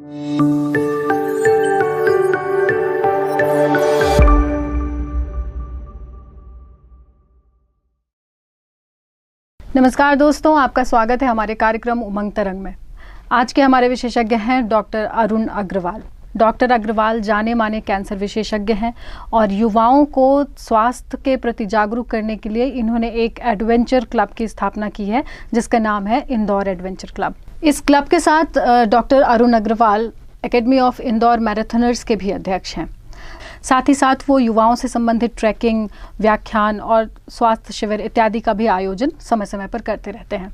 नमस्कार दोस्तों, आपका स्वागत है हमारे कार्यक्रम उमंग तरंग में। आज के हमारे विशेषज्ञ हैं डॉक्टर अरुण अग्रवाल। डॉक्टर अग्रवाल जाने माने कैंसर विशेषज्ञ हैं और युवाओं को स्वास्थ्य के प्रति जागरूक करने के लिए इन्होंने एक एडवेंचर क्लब की स्थापना की है जिसका नाम है इंदौर एडवेंचर क्लब। इस क्लब के साथ doctor Arun Agrawal academy of Indore marathoners के भी अध्यक्ष हैं। साथ ही साथ वो युवाओं से संबंधित ट्रैकिंग, व्याख्यान और स्वास्थ्य शिविर इत्यादि का भी आयोजन समय समय पर करते रहते हैं।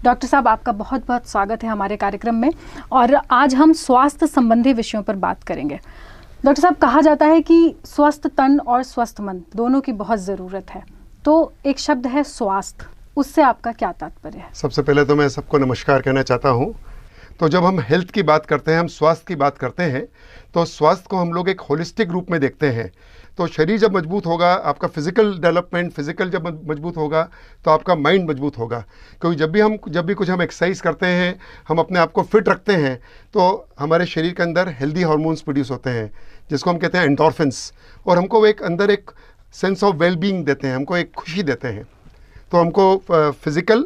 डॉक्टर साहब, आपका बहुत बहुत स्वागत है हमारे कार्यक्रम में और आज हम स्वास्थ्य संबंधी विषयों पर बात करेंगे। डॉक्टर साहब, कहा जाता है कि स्वस्थ तन और स्वस्थ मन दोनों की बहुत ज़रूरत है, तो एक शब्द है स्वास्थ्य, उससे आपका क्या तात्पर्य है? सबसे पहले तो मैं सबको नमस्कार कहना चाहता हूँ। तो जब हम हेल्थ की बात करते हैं, हम स्वास्थ्य की बात करते हैं, तो स्वास्थ्य को हम लोग एक होलिस्टिक रूप में देखते हैं। तो शरीर जब मजबूत होगा, आपका फिजिकल डेवलपमेंट, फिजिकल जब मजबूत होगा तो आपका माइंड मजबूत होगा। क्योंकि जब भी कुछ हम एक्सरसाइज करते हैं, हम अपने आप को फिट रखते हैं, तो हमारे शरीर के अंदर हेल्दी हार्मोन्स प्रोड्यूस होते हैं जिसको हम कहते हैं एंडोर्फिन्स, और हमको एक अंदर एक सेंस ऑफ वेलबींग देते हैं, हमको एक खुशी देते हैं। तो हमको फिजिकल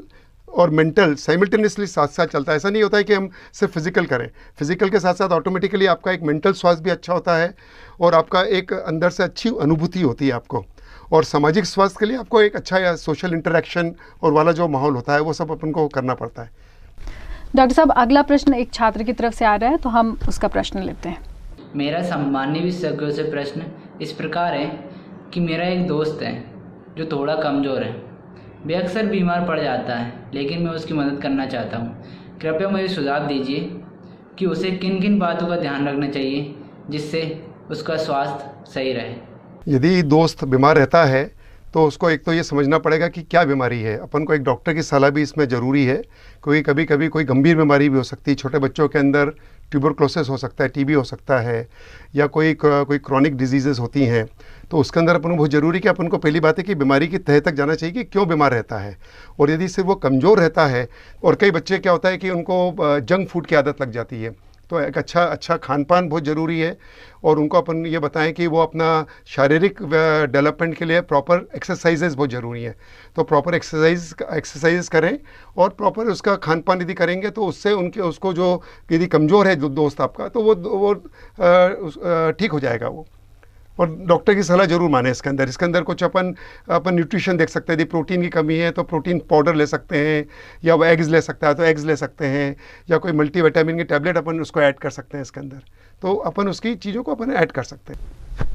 और मेंटल साइमल्टेनियसली साथ साथ चलता है। ऐसा नहीं होता है कि हम सिर्फ फिजिकल करें, फिजिकल के साथ साथ ऑटोमेटिकली आपका एक मेंटल स्वास्थ्य भी अच्छा होता है और आपका एक अंदर से अच्छी अनुभूति होती है आपको। और सामाजिक स्वास्थ्य के लिए आपको एक अच्छा या सोशल इंटरेक्शन और वाला जो माहौल होता है वो सब अपन को करना पड़ता है। डॉक्टर साहब, अगला प्रश्न एक छात्र की तरफ से आ रहा है, तो हम उसका प्रश्न लेते हैं। मेरा सामान्य विशेषज्ञों से प्रश्न इस प्रकार है कि मेरा एक दोस्त है जो थोड़ा कमज़ोर है। वे अक्सर बीमार पड़ जाता है, लेकिन मैं उसकी मदद करना चाहता हूँ। कृपया मुझे सुझाव दीजिए कि उसे किन किन बातों का ध्यान रखना चाहिए जिससे उसका स्वास्थ्य सही रहे। यदि दोस्त बीमार रहता है तो उसको एक तो ये समझना पड़ेगा कि क्या बीमारी है। अपन को एक डॉक्टर की सलाह भी इसमें ज़रूरी है, क्योंकि कभी कभी कोई गंभीर बीमारी भी हो सकती है। छोटे बच्चों के अंदर ट्यूबरक्लोसिस हो सकता है, टीबी हो सकता है, या कोई क्रॉनिक डिजीज़ेस होती हैं। तो उसके अंदर अपन को बहुत ज़रूरी कि अपन को पहली बात है कि बीमारी की तह तक जाना चाहिए कि क्यों बीमार रहता है। और यदि सिर्फ वो कमज़ोर रहता है, और कई बच्चे क्या होता है कि उनको जंक फूड की आदत लग जाती है, तो एक अच्छा खान पान बहुत ज़रूरी है। और उनको अपन ये बताएं कि वो अपना शारीरिक डेवलपमेंट के लिए प्रॉपर एक्सरसाइजेज बहुत ज़रूरी है। तो प्रॉपर एक्सरसाइज करें और प्रॉपर उसका खान पान यदि करेंगे तो उससे उसको जो यदि कमज़ोर है दोस्त आपका, तो वो ठीक हो जाएगा वो। और डॉक्टर की सलाह जरूर माने। इसके अंदर कुछ अपन न्यूट्रिशन देख सकते हैं। यदि प्रोटीन की कमी है तो प्रोटीन पाउडर ले सकते हैं, या वो एग्स ले सकता है तो एग्स ले सकते हैं, या कोई मल्टीविटामिन की टैबलेट अपन उसको ऐड कर सकते हैं इसके अंदर। तो अपन उसकी चीज़ों को अपन ऐड कर सकते हैं।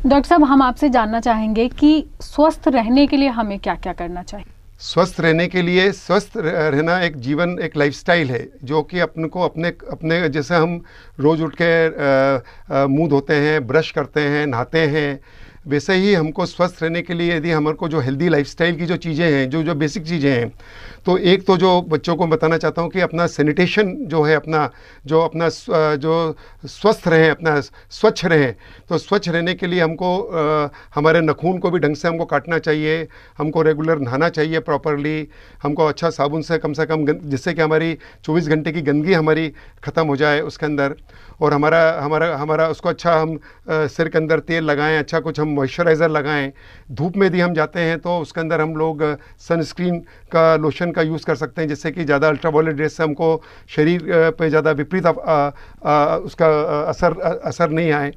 डॉक्टर साहब, हम आपसे जानना चाहेंगे कि स्वस्थ रहने के लिए हमें क्या क्या करना चाहिए? स्वस्थ रहने के लिए, स्वस्थ रहना एक जीवन, एक लाइफस्टाइल है जो कि अपन को अपने जैसे हम रोज़ उठ के मुंह धोते हैं, ब्रश करते हैं, नहाते हैं, वैसे ही हमको स्वस्थ रहने के लिए यदि हमारे को जो हेल्दी लाइफस्टाइल की जो चीज़ें हैं, जो बेसिक चीज़ें हैं, तो एक तो जो बच्चों को बताना चाहता हूँ कि अपना सैनिटेशन जो है, अपना जो स्वस्थ रहें, अपना स्वच्छ रहें। तो स्वच्छ रहने के लिए हमको हमारे नाखून को भी ढंग से हमको काटना चाहिए, हमको रेगुलर नहाना चाहिए प्रॉपरली, हमको अच्छा साबुन से कम जिससे कि हमारी 24 घंटे की गंदगी हमारी ख़त्म हो जाए उसके अंदर। और हमारा उसको अच्छा हम सिर के अंदर तेल लगाएं, अच्छा कुछ हम मॉइस्चराइज़र लगाएं। धूप में यदि हम जाते हैं तो उसके अंदर हम लोग सनस्क्रीन का लोशन का यूज़ कर सकते हैं, जिससे कि ज़्यादा अल्ट्रावायलेट रेस से हमको शरीर पे ज़्यादा विपरीत उसका असर नहीं आए।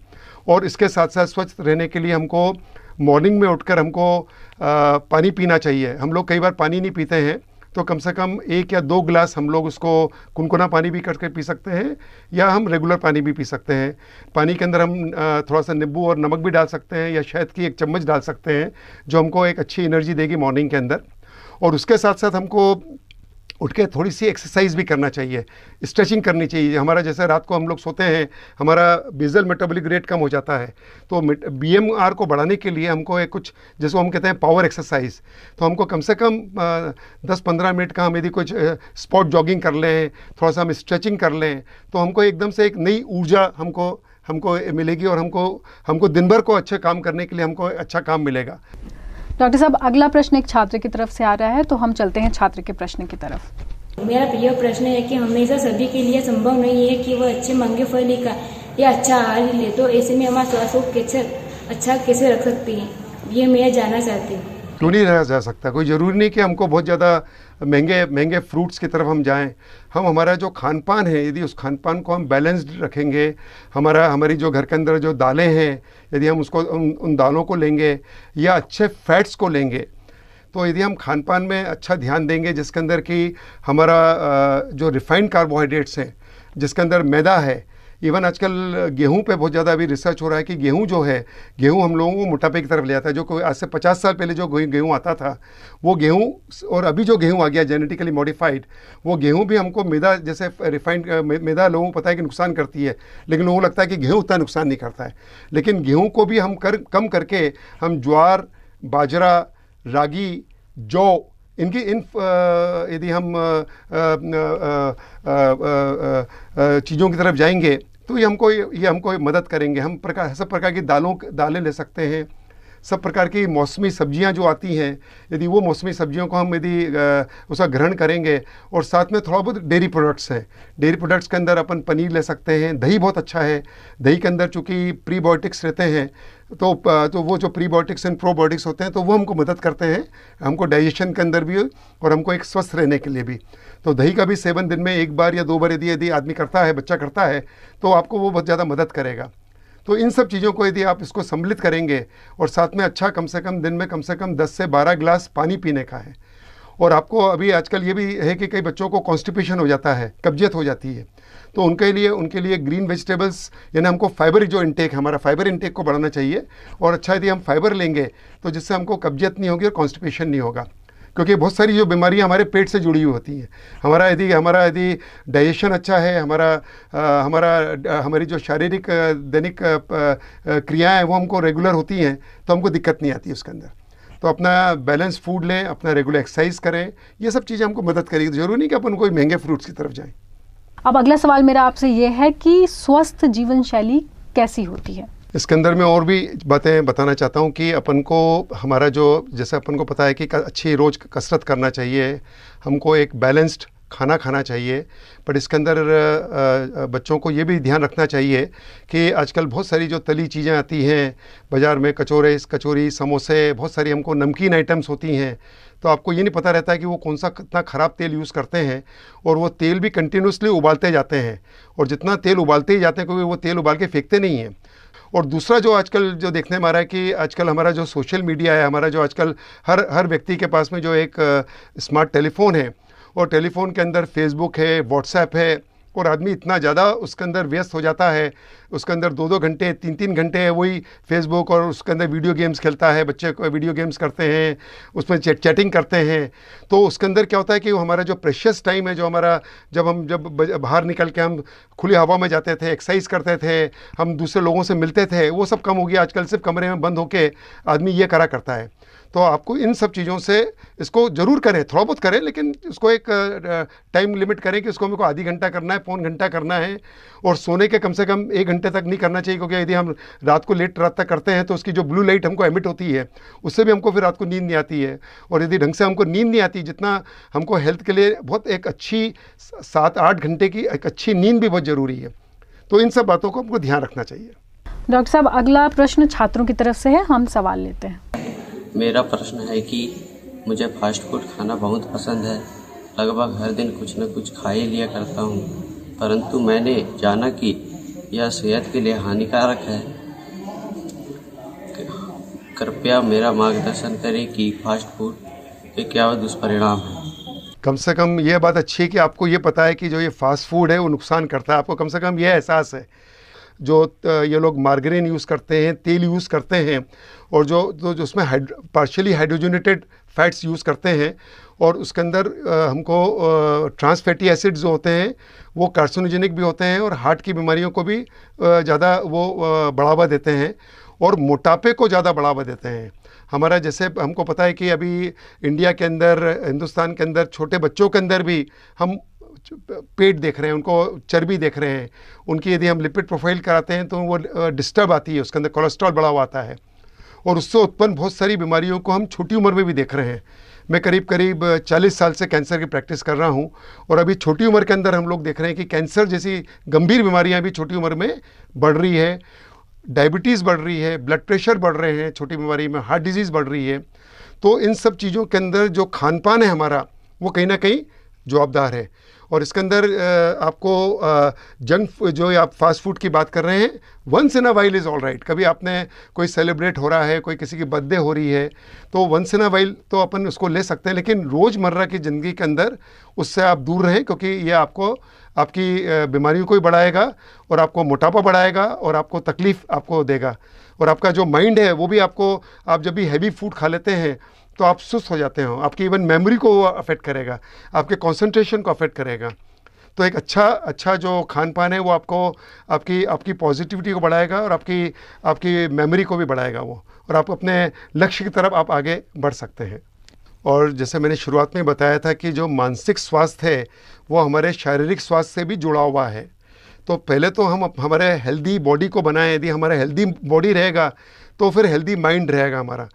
और इसके साथ साथ स्वच्छ रहने के लिए हमको मॉर्निंग में उठकर हमको पानी पीना चाहिए। हम लोग कई बार पानी नहीं पीते हैं, तो कम से कम 1 या 2 गिलास हम लोग उसको कुनकुना पानी भी करके पी सकते हैं, या हम रेगुलर पानी भी पी सकते हैं। पानी के अंदर हम थोड़ा सा नींबू और नमक भी डाल सकते हैं, या शहद की 1 चम्मच डाल सकते हैं, जो हमको एक अच्छी एनर्जी देगी मॉर्निंग के अंदर। और उसके साथ साथ हमको उठ के थोड़ी सी एक्सरसाइज भी करना चाहिए, स्ट्रेचिंग करनी चाहिए। हमारा जैसे रात को हम लोग सोते हैं, हमारा बेसल मेटाबॉलिक रेट कम हो जाता है, तो BMR को बढ़ाने के लिए हमको एक कुछ जिसको हम कहते हैं पावर एक्सरसाइज, तो हमको कम से कम 10-15 मिनट का हम यदि कुछ स्पॉट जॉगिंग कर लें, थोड़ा सा हम स्ट्रेचिंग कर लें, तो हमको एकदम से एक नई ऊर्जा हमको मिलेगी, और हमको दिन भर को अच्छे काम करने के लिए हमको अच्छा काम मिलेगा। डॉक्टर साहब, अगला प्रश्न एक छात्र की तरफ से आ रहा है, तो हम चलते हैं छात्र के प्रश्न की तरफ। मेरा प्रिय प्रश्न है कि हमेशा सभी के लिए संभव नहीं है कि वह अच्छे महंगे फल ही का या अच्छा आहार ही ले, तो ऐसे में हमारा स्वास्थ्य को कैसे अच्छा कैसे रख सकते हैं, ये मैं जानना चाहती हूँ। क्यों नहीं रहा जा सकता? कोई ज़रूरी नहीं कि हमको बहुत ज़्यादा महंगे फ्रूट्स की तरफ हम जाएं। हमारा जो खान पान है, यदि उस खान पान को हम बैलेंस्ड रखेंगे, हमारी जो घर के अंदर जो दालें हैं, यदि हम उसको उन दालों को लेंगे या अच्छे फैट्स को लेंगे, तो यदि हम खान पान में अच्छा ध्यान देंगे, जिसके अंदर कि हमारा जो रिफाइंड कार्बोहाइड्रेट्स हैं, जिसके अंदर मैदा है, इवन आजकल गेहूं पे बहुत ज़्यादा अभी रिसर्च हो रहा है कि गेहूं जो है, गेहूं हम लोगों को मोटापे की तरफ ले जाता है। जो कोई आज से 50 साल पहले जो गेहूं आता था, वो गेहूं और अभी जो गेहूं आ गया जेनेटिकली मॉडिफाइड, वो गेहूं भी हमको मैदा जैसे रिफाइंड मैदा लोगों को पता है कि नुकसान करती है, लेकिन लोगों को लगता है कि गेहूं उतना नुकसान नहीं करता है। लेकिन गेहूँ को भी हम कम करके हम ज्वार, बाजरा, रागी, जौ, यदि हम चीज़ों की तरफ जाएंगे तो ये हमको मदद करेंगे। हम सब प्रकार की दालें ले सकते हैं, सब प्रकार की मौसमी सब्जियां जो आती हैं, यदि वो मौसमी सब्जियों को हम उसका ग्रहण करेंगे, और साथ में थोड़ा बहुत डेयरी प्रोडक्ट्स हैं, डेयरी प्रोडक्ट्स के अंदर अपन पनीर ले सकते हैं, दही बहुत अच्छा है। दही के अंदर चूँकि प्रीबायोटिक्स रहते हैं, तो वो जो प्रीबायोटिक्स एंड प्रोबायोटिक्स होते हैं, तो वो हमको मदद करते हैं, हमको डाइजेशन के अंदर भी और हमको एक स्वस्थ रहने के लिए भी। तो दही का भी सेवन दिन में 1 बार या 2 बार यदि आदमी करता है, बच्चा करता है, तो आपको वो बहुत ज़्यादा मदद करेगा। तो इन सब चीज़ों को यदि आप इसको सम्मिलित करेंगे, और साथ में अच्छा कम से कम दिन में कम से कम 10 से 12 गिलास पानी पीने का है। और आपको अभी आजकल ये भी है कि कई बच्चों को कॉन्स्टिपेशन हो जाता है, कब्जियत हो जाती है, तो उनके लिए ग्रीन वेजिटेबल्स, यानी हमको फाइबर जो इंटेक, हमारा फाइबर इंटेक को बढ़ाना चाहिए। और अच्छा यदि हम फाइबर लेंगे तो जिससे हमको कब्जियत नहीं होगी और कॉन्स्टिपेशन नहीं होगा, क्योंकि बहुत सारी जो बीमारियां हमारे पेट से जुड़ी हुई होती हैं। हमारा यदि डाइजेशन अच्छा है, हमारी जो शारीरिक दैनिक क्रियाएं वो हमको रेगुलर होती हैं, तो हमको दिक्कत नहीं आती उसके अंदर। तो अपना बैलेंस फूड लें, अपना रेगुलर एक्सरसाइज करें, ये सब चीज़ें हमको मदद करेगी। तो जरूरी नहीं कि अपन कोई महंगे फ्रूट्स की तरफ जाएं। अब अगला सवाल मेरा आपसे ये है कि स्वस्थ जीवन शैली कैसी होती है? इसके अंदर मैं और भी बातें बताना चाहता हूँ कि अपन को हमारा जैसे अपन को पता है कि अच्छी रोज़ कसरत करना चाहिए, हमको एक बैलेंस्ड खाना खाना चाहिए, पर इसके अंदर बच्चों को ये भी ध्यान रखना चाहिए कि आजकल बहुत सारी जो तली चीज़ें आती हैं बाज़ार में, कचौरी, समोसे, बहुत सारी हमको नमकीन आइटम्स होती हैं, तो आपको ये नहीं पता रहता है कि वो कौन सा कितना ख़राब तेल यूज़ करते हैं, और वो तेल भी कंटिन्यूसली उबालते जाते हैं, और जितना तेल उबालते ही जाते हैं, क्योंकि वो तेल उबाल के फेंकते नहीं हैं। और दूसरा जो आजकल जो देखने में आ रहा है कि आजकल हमारा जो सोशल मीडिया है, हमारा जो आजकल हर व्यक्ति के पास में जो एक स्मार्ट टेलीफोन है, और टेलीफोन के अंदर फेसबुक है, व्हाट्सएप है, और आदमी इतना ज़्यादा उसके अंदर व्यस्त हो जाता है, उसके अंदर 2-2 घंटे 3-3 घंटे है वही फेसबुक, और उसके अंदर वीडियो गेम्स खेलता है, बच्चे को वीडियो गेम्स करते हैं, उसमें चैटिंग करते हैं। तो उसके अंदर क्या होता है कि वो हमारा जो प्रेशियस टाइम है, जो हमारा जब बाहर निकल के हम खुली हवा में जाते थे, एक्सरसाइज करते थे, हम दूसरे लोगों से मिलते थे, वो सब कम हो गया। आजकल सिर्फ कमरे में बंद होके आदमी ये करा करता है। तो आपको इन सब चीज़ों से इसको ज़रूर करें, थोड़ा बहुत करें, लेकिन इसको एक टाइम लिमिट करें कि इसको मेरे को आधी घंटा करना है, पौन घंटा करना है, और सोने के कम से कम 1 घंटे तक नहीं करना चाहिए, क्योंकि यदि हम रात को लेट रात तक करते हैं तो उसकी जो ब्लू लाइट हमको एमिट होती है, उससे भी हमको फिर रात को नींद नहीं आती है, और यदि ढंग से हमको नींद नहीं आती, जितना हमको हेल्थ के लिए बहुत एक अच्छी 7-8 घंटे की एक अच्छी नींद भी बहुत ज़रूरी है। तो इन सब बातों को हमको ध्यान रखना चाहिए। डॉक्टर साहब, अगला प्रश्न छात्रों की तरफ से है, हम सवाल लेते हैं। मेरा प्रश्न है कि मुझे फास्ट फूड खाना बहुत पसंद है, लगभग हर दिन कुछ न कुछ खा ही लिया करता हूँ, परंतु मैंने जाना कि यह सेहत के लिए हानिकारक है। कृपया मेरा मार्गदर्शन करें कि फास्ट फूड के क्या दुष्परिणाम हैं। कम से कम ये बात अच्छी है कि आपको ये पता है कि जो ये फास्ट फूड है वो नुकसान करता है, आपको कम से कम ये एहसास है। जो ये लोग मार्गरीन यूज़ करते हैं, तेल यूज़ करते हैं, और जो उसमें पार्शियली हाइड्रोजनेटेड फैट्स यूज़ करते हैं, और उसके अंदर हमको ट्रांस फैटी एसिड्स जो होते हैं वो कार्सिनोजेनिक भी होते हैं, और हार्ट की बीमारियों को भी ज़्यादा वो बढ़ावा देते हैं, और मोटापे को ज़्यादा बढ़ावा देते हैं। हमारा जैसे हमको पता है कि अभी इंडिया के अंदर, हिंदुस्तान के अंदर छोटे बच्चों के अंदर भी हम पेट देख रहे हैं, उनको चर्बी देख रहे हैं, उनकी यदि हम लिपिड प्रोफाइल कराते हैं तो वो डिस्टर्ब आती है, उसके अंदर कोलेस्ट्रॉल बढ़ा हुआ आता है, और उससे उत्पन्न बहुत सारी बीमारियों को हम छोटी उम्र में भी देख रहे हैं। मैं करीब करीब 40 साल से कैंसर की प्रैक्टिस कर रहा हूँ और अभी छोटी उम्र के अंदर हम लोग देख रहे हैं कि कैंसर जैसी गंभीर बीमारियाँ भी छोटी उम्र में बढ़ रही है। डायबिटीज़ बढ़ रही है, ब्लड प्रेशर बढ़ रहे हैं छोटी बीमारी में, हार्ट डिजीज़ बढ़ रही है। तो इन सब चीज़ों के अंदर जो खान पान है हमारा, वो कहीं ना कहीं जवाबदार है। और इसके अंदर आपको जंक जो आप फास्ट फूड की बात कर रहे हैं, once in a while is all right. कभी आपने कोई सेलिब्रेट हो रहा है, कोई किसी की बर्थडे हो रही है, तो वंस इन अ वाइल तो अपन उसको ले सकते हैं, लेकिन रोज़मर्रा की ज़िंदगी के अंदर उससे आप दूर रहें, क्योंकि ये आपको आपकी बीमारियों को भी बढ़ाएगा और आपको मोटापा बढ़ाएगा और आपको तकलीफ़ आपको देगा। और आपका जो माइंड है वो भी आपको, आप जब भी हैवी फूड खा लेते हैं तो आप सुस्त हो जाते हो, आपकी इवन मेमोरी को वो अफेक्ट करेगा, आपके कंसंट्रेशन को अफेक्ट करेगा। तो एक अच्छा जो खान पान है वो आपको आपकी पॉजिटिविटी को बढ़ाएगा और आपकी मेमोरी को भी बढ़ाएगा वो, और आप अपने लक्ष्य की तरफ आप आगे बढ़ सकते हैं। और जैसे मैंने शुरुआत में बताया था कि जो मानसिक स्वास्थ्य है वो हमारे शारीरिक स्वास्थ्य से भी जुड़ा हुआ है। तो पहले तो हम हमारे हेल्दी बॉडी को बनाएं। यदि हमारा हेल्दी बॉडी रहेगा तो फिर हेल्दी माइंड रहेगा हमारा।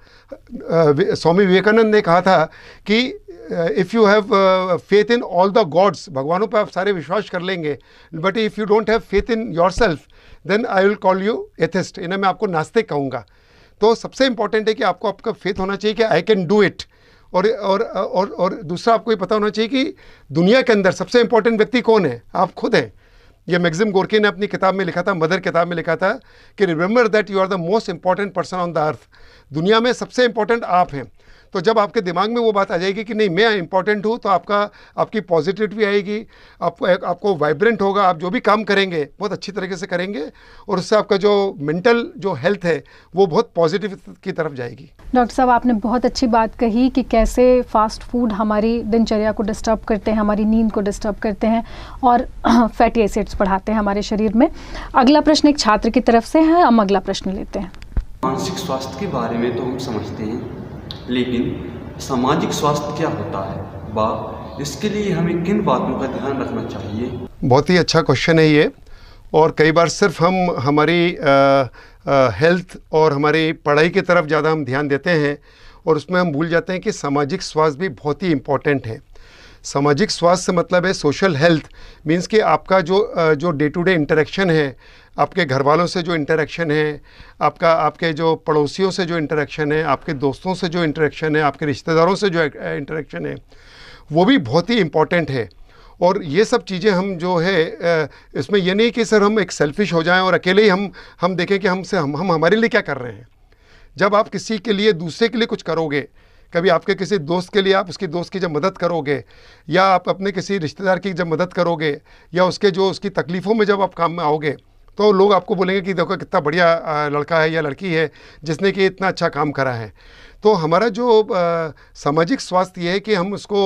स्वामी विवेकानंद ने कहा था कि if you have faith in all the gods, भगवानों पर आप सारे विश्वास कर लेंगे, but if you don't have faith in yourself then I will call you atheist. इन्हें मैं आपको नास्तिक कहूँगा। तो सबसे इंपॉर्टेंट है कि आपको आपका फेथ होना चाहिए कि आई कैन डू इट। और दूसरा आपको ये पता होना चाहिए कि दुनिया के अंदर सबसे इंपॉर्टेंट व्यक्ति कौन है, आप खुद हैं। ये मैक्सिम गोर्की ने अपनी किताब में लिखा था, मदर किताब में लिखा था कि remember that you are the most important person on the earth. दुनिया में सबसे इंपॉर्टेंट आप हैं। तो जब आपके दिमाग में वो बात आ जाएगी कि नहीं मैं इंपॉर्टेंट हूँ, तो आपकी पॉजिटिविटी भी आएगी, आपको वाइब्रेंट होगा, आप जो भी काम करेंगे बहुत अच्छी तरीके से करेंगे और उससे आपका जो मेंटल जो हेल्थ है वो बहुत पॉजिटिव की तरफ जाएगी। डॉक्टर साहब, आपने बहुत अच्छी बात कही कि कैसे फास्ट फूड हमारी दिनचर्या को डिस्टर्ब करते हैं, हमारी नींद को डिस्टर्ब करते हैं और फैटी एसिड्स बढ़ाते हैं हमारे शरीर में। अगला प्रश्न एक छात्र की तरफ से है, हम अगला प्रश्न लेते हैं। मानसिक स्वास्थ्य के बारे में तो हम समझते हैं, लेकिन सामाजिक स्वास्थ्य क्या होता है व इसके लिए हमें किन बातों का ध्यान रखना चाहिए? बहुत ही अच्छा क्वेश्चन है ये। और कई बार सिर्फ हम हमारी हेल्थ और हमारी पढ़ाई की तरफ ज़्यादा हम ध्यान देते हैं और उसमें हम भूल जाते हैं कि सामाजिक स्वास्थ्य भी बहुत ही इम्पोर्टेंट है। सामाजिक स्वास्थ्य से मतलब है सोशल हेल्थ, मीन्स कि आपका जो डे टू डे इंटरेक्शन है, आपके घर वालों से जो इंटरेक्शन है, आपके जो पड़ोसियों से जो इंटरेक्शन है, आपके दोस्तों से जो इंटरेक्शन है, आपके रिश्तेदारों से जो इंटरेक्शन है, वो भी बहुत ही इम्पॉर्टेंट है। और ये सब चीज़ें हम जो है इसमें ये नहीं कि सर हम एक सेल्फिश हो जाएं और अकेले ही हम देखें कि हम हमारे लिए क्या कर रहे हैं। जब आप किसी के लिए, दूसरे के लिए कुछ करोगे, कभी आपके किसी दोस्त के लिए आप उसकी दोस्त की जब मदद करोगे, या आप अपने किसी रिश्तेदार की जब मदद करोगे, या उसकी तकलीफ़ों में जब आप काम में आओगे, तो लोग आपको बोलेंगे कि देखो कितना बढ़िया लड़का है या लड़की है जिसने कि इतना अच्छा काम करा है। तो हमारा जो सामाजिक स्वास्थ्य ये है कि हम उसको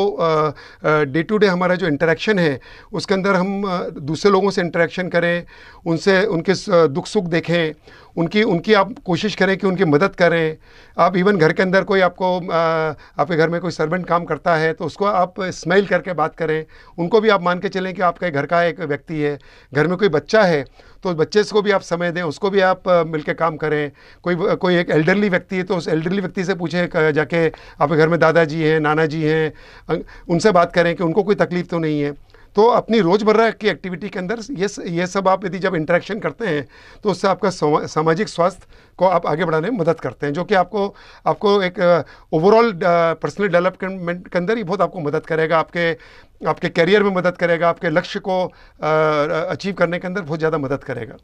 डे टू डे हमारा जो इंटरेक्शन है उसके अंदर हम दूसरे लोगों से इंटरेक्शन करें, उनके दुख सुख देखें, उनकी आप कोशिश करें कि उनकी मदद करें। आप इवन घर के अंदर कोई आपके घर में कोई सर्वेंट काम करता है तो उसको आप स्माइल करके बात करें, उनको भी आप मान के चलें कि आपके घर का एक व्यक्ति है। घर में कोई बच्चा है तो बच्चे को भी आप समय दें, उसको भी आप मिलके काम करें। कोई एक एल्डरली व्यक्ति है तो उस एल्डरली व्यक्ति से पूछें जाके, आपके घर में दादाजी हैं, नाना जी हैं, उनसे बात करें कि उनको कोई तकलीफ़ तो नहीं है। तो अपनी रोज़मर्रा की एक्टिविटी के अंदर ये सब आप यदि जब इंटरेक्शन करते हैं तो उससे आपका सामाजिक स्वास्थ्य को आप आगे बढ़ाने में मदद करते हैं, जो कि आपको एक ओवरऑल पर्सनल डेवलपमेंट के अंदर ही बहुत आपको मदद करेगा, आपके करियर में मदद करेगा, आपके लक्ष्य को अचीव करने के अंदर बहुत ज़्यादा मदद करेगा।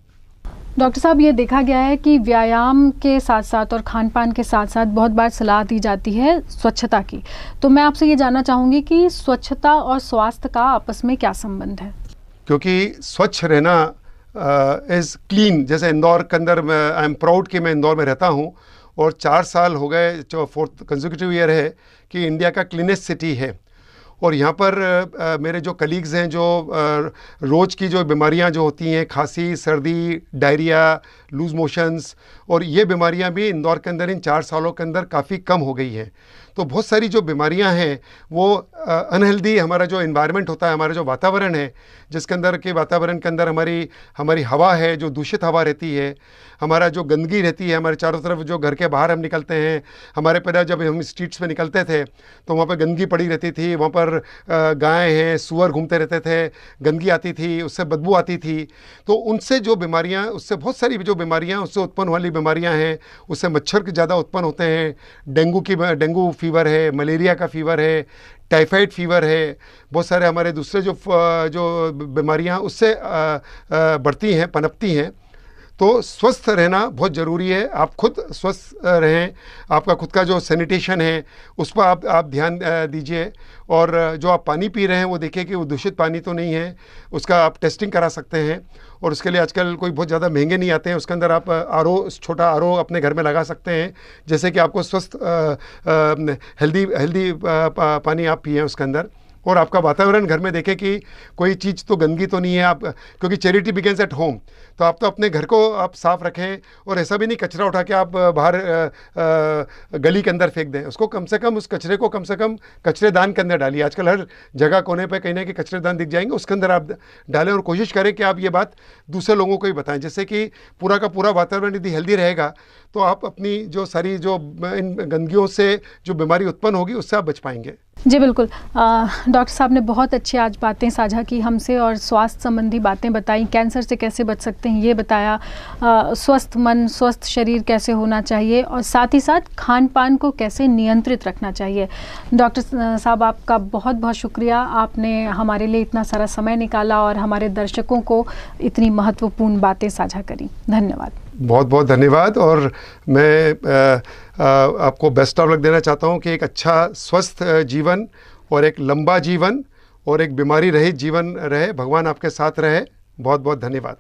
डॉक्टर साहब, ये देखा गया है कि व्यायाम के साथ साथ और खान पान के साथ साथ बहुत बार सलाह दी जाती है स्वच्छता की। तो मैं आपसे ये जानना चाहूँगी कि स्वच्छता और स्वास्थ्य का आपस में क्या संबंध है? क्योंकि स्वच्छ रहना इज़ क्लीन। जैसे इंदौर के अंदर आई एम प्राउड कि मैं इंदौर में रहता हूँ और 4 साल हो गए, जो 4th कंसेक्यूटिव ईयर है कि इंडिया का क्लीनेस्ट सिटी है। और यहाँ पर मेरे जो कलीग्स हैं, जो रोज़ की जो बीमारियाँ जो होती हैं, खांसी, सर्दी, डायरिया, लूज़ मोशंस, और ये बीमारियाँ भी इंदौर के अंदर इन 4 सालों के अंदर काफ़ी कम हो गई हैं। तो बहुत सारी जो बीमारियां हैं वो अनहेल्दी, हमारा जो एनवायरनमेंट होता है, हमारा जो वातावरण है, जिसके अंदर के वातावरण के अंदर हमारी हवा है, जो दूषित हवा रहती है, हमारा जो गंदगी रहती है, हमारे चारों तरफ जो घर के बाहर हम निकलते हैं, हमारे पहले जब हम स्ट्रीट्स पे निकलते थे तो वहाँ पर गंदगी पड़ी रहती थी, वहाँ पर गाय हैं, सुअर घूमते रहते थे, गंदगी आती थी, उससे बदबू आती थी। तो उनसे जो बीमारियाँ, उससे बहुत सारी जो बीमारियाँ उससे उत्पन्न वाली बीमारियाँ हैं, उससे मच्छर ज़्यादा उत्पन्न होते हैं। डेंगू फीवर है, मलेरिया का फीवर है, टाइफाइड फीवर है, बहुत सारे हमारे दूसरे जो बीमारियां उससे बढ़ती हैं, पनपती हैं। तो स्वस्थ रहना बहुत ज़रूरी है। आप खुद स्वस्थ रहें, आपका खुद का जो सैनिटेशन है उस पर आप ध्यान दीजिए, और जो आप पानी पी रहे हैं वो देखिए कि वो दूषित पानी तो नहीं है, उसका आप टेस्टिंग करा सकते हैं। और उसके लिए आजकल कोई बहुत ज़्यादा महंगे नहीं आते हैं, उसके अंदर आप छोटा आरओ अपने घर में लगा सकते हैं, जैसे कि आपको स्वस्थ हेल्दी पानी आप पिए उसके अंदर। और आपका वातावरण घर में देखें कि कोई चीज़ तो गंदगी तो नहीं है, आप, क्योंकि चैरिटी बिगिंस एट होम, तो आप तो अपने घर को आप साफ़ रखें। और ऐसा भी नहीं कचरा उठा के आप बाहर गली के अंदर फेंक दें, उसको कम से कम, उस कचरे को कम से कम कचरेदान के अंदर डालिए। आजकल हर जगह कोने पे कहीं ना कहीं कचरेदान दिख जाएंगे, उसके अंदर आप डालें। और कोशिश करें कि आप ये बात दूसरे लोगों को ही बताएं, जिससे कि पूरा का पूरा वातावरण यदि हेल्दी रहेगा तो आप अपनी जो सारी जो इन गंदगियों से जो बीमारी उत्पन्न होगी उससे आप बच पाएंगे। जी बिल्कुल। डॉक्टर साहब ने बहुत अच्छी आज बातें साझा की हमसे और स्वास्थ्य संबंधी बातें बताई, कैंसर से कैसे बच सकते हैं ये बताया, स्वस्थ मन स्वस्थ शरीर कैसे होना चाहिए, और साथ ही साथ खान पान को कैसे नियंत्रित रखना चाहिए। डॉक्टर साहब आपका बहुत बहुत शुक्रिया, आपने हमारे लिए इतना सारा समय निकाला और हमारे दर्शकों को इतनी महत्वपूर्ण बातें साझा करी। धन्यवाद। बहुत बहुत धन्यवाद। और मैं आपको बेस्ट ऑफ लक देना चाहता हूं कि एक अच्छा स्वस्थ जीवन और एक लंबा जीवन और एक बीमारी रहित जीवन रहे। भगवान आपके साथ रहे। बहुत बहुत धन्यवाद।